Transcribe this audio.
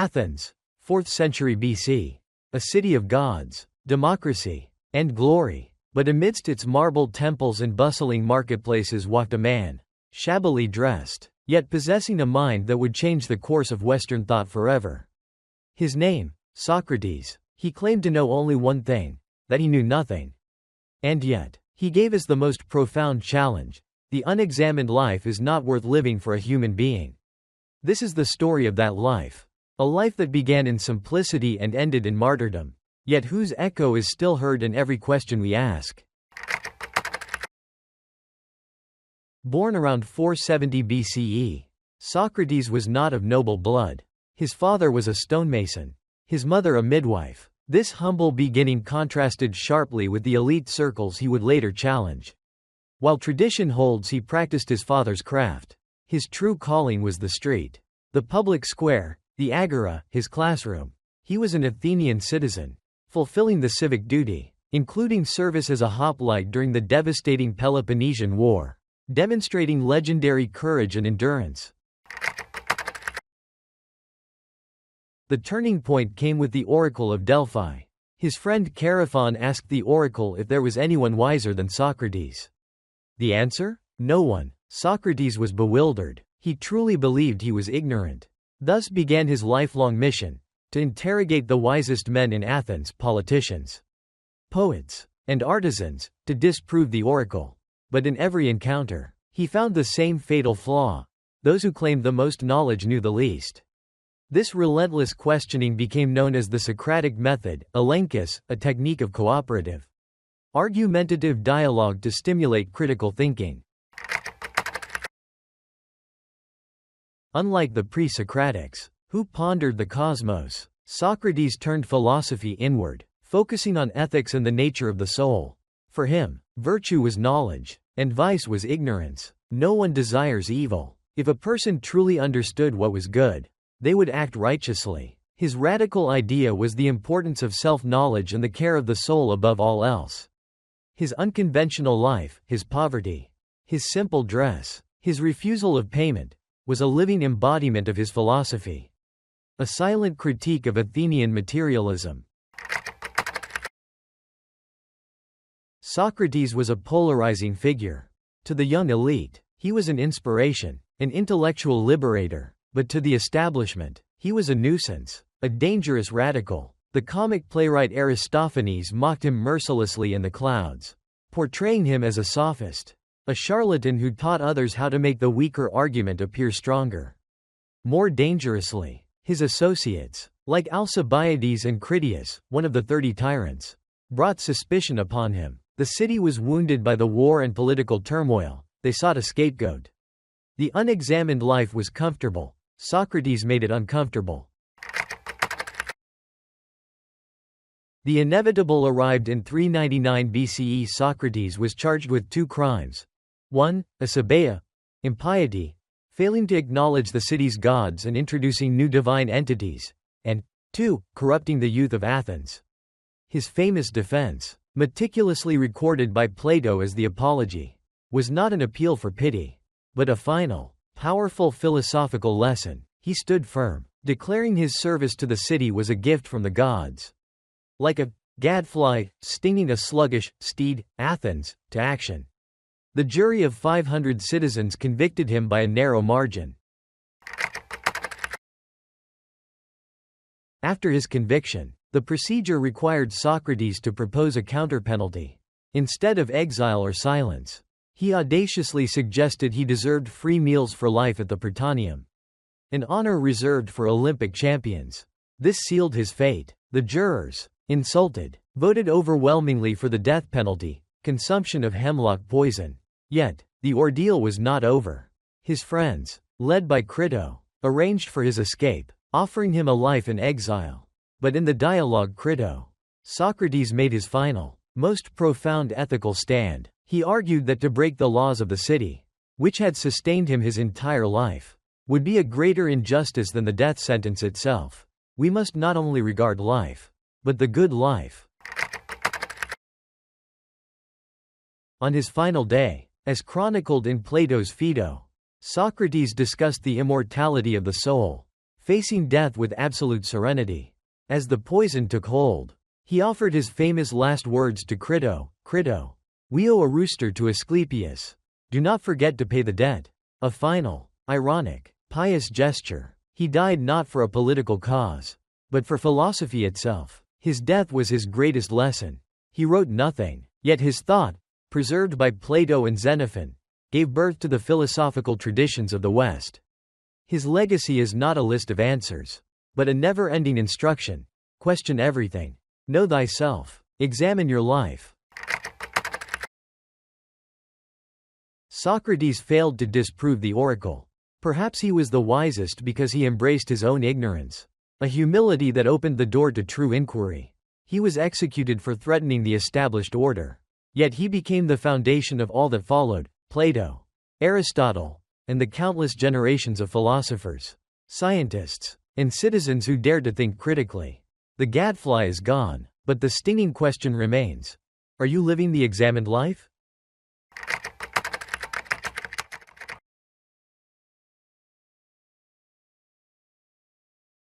Athens, 4th century BC. A city of gods, democracy, and glory. But amidst its marble temples and bustling marketplaces walked a man, shabbily dressed, yet possessing a mind that would change the course of Western thought forever. His name, Socrates. He claimed to know only one thing, that he knew nothing. And yet, he gave us the most profound challenge: the unexamined life is not worth living for a human being. This is the story of that life. A life that began in simplicity and ended in martyrdom, yet whose echo is still heard in every question we ask. Born around 470 BCE, Socrates was not of noble blood. His father was a stonemason, his mother a midwife. This humble beginning contrasted sharply with the elite circles he would later challenge. While tradition holds he practiced his father's craft, his true calling was the street, the public square, the agora, his classroom. He was an Athenian citizen, fulfilling the civic duty, including service as a hoplite during the devastating Peloponnesian War, demonstrating legendary courage and endurance. The turning point came with the Oracle of Delphi. His friend Chaerephon asked the oracle if there was anyone wiser than Socrates. The answer? No one. Socrates was bewildered. He truly believed he was ignorant. Thus began his lifelong mission: to interrogate the wisest men in Athens, politicians, poets, and artisans, to disprove the oracle. But in every encounter, he found the same fatal flaw: those who claimed the most knowledge knew the least. This relentless questioning became known as the Socratic Method, a technique of cooperative, argumentative dialogue to stimulate critical thinking. Unlike the pre-Socratics, who pondered the cosmos, Socrates turned philosophy inward, focusing on ethics and the nature of the soul. For him, virtue was knowledge, and vice was ignorance. No one desires evil. If a person truly understood what was good, they would act righteously. His radical idea was the importance of self-knowledge and the care of the soul above all else. His unconventional life, his poverty, his simple dress, his refusal of payment, was a living embodiment of his philosophy. A silent critique of Athenian materialism. Socrates was a polarizing figure. To the young elite, he was an inspiration, an intellectual liberator, but to the establishment, he was a nuisance, a dangerous radical. The comic playwright Aristophanes mocked him mercilessly in The Clouds, portraying him as a sophist, a charlatan who taught others how to make the weaker argument appear stronger. More dangerously, his associates, like Alcibiades and Critias, one of the 30 tyrants, brought suspicion upon him. The city was wounded by the war and political turmoil. They sought a scapegoat. The unexamined life was comfortable. Socrates made it uncomfortable. The inevitable arrived in 399 BCE. Socrates was charged with 2 crimes. 1. Asabeia, impiety, failing to acknowledge the city's gods and introducing new divine entities, and 2. Corrupting the youth of Athens. His famous defense, meticulously recorded by Plato as the Apology, was not an appeal for pity, but a final, powerful philosophical lesson. He stood firm, declaring his service to the city was a gift from the gods. Like a gadfly stinging a sluggish steed, Athens, to action. The jury of 500 citizens convicted him by a narrow margin. After his conviction, the procedure required Socrates to propose a counterpenalty. Instead of exile or silence, he audaciously suggested he deserved free meals for life at the Prytaneum, an honor reserved for Olympic champions. This sealed his fate. The jurors, insulted, voted overwhelmingly for the death penalty, consumption of hemlock poison. Yet, the ordeal was not over. His friends, led by Crito, arranged for his escape, offering him a life in exile. But in the dialogue Socrates made his final, most profound ethical stand. He argued that to break the laws of the city, which had sustained him his entire life, would be a greater injustice than the death sentence itself. We must not only regard life, but the good life. On his final day, as chronicled in Plato's Phaedo, Socrates discussed the immortality of the soul, facing death with absolute serenity. As the poison took hold, he offered his famous last words to Crito: Crito, we owe a rooster to Asclepius. Do not forget to pay the debt. A final, ironic, pious gesture. He died not for a political cause, but for philosophy itself. His death was his greatest lesson. He wrote nothing, yet his thought, preserved by Plato and Xenophon, gave birth to the philosophical traditions of the West. His legacy is not a list of answers, but a never-ending instruction. Question everything. Know thyself. Examine your life. Socrates failed to disprove the oracle. Perhaps he was the wisest because he embraced his own ignorance, a humility that opened the door to true inquiry. He was executed for threatening the established order. Yet he became the foundation of all that followed: Plato, Aristotle, and the countless generations of philosophers, scientists, and citizens who dared to think critically. The gadfly is gone, but the stinging question remains: are you living the examined life?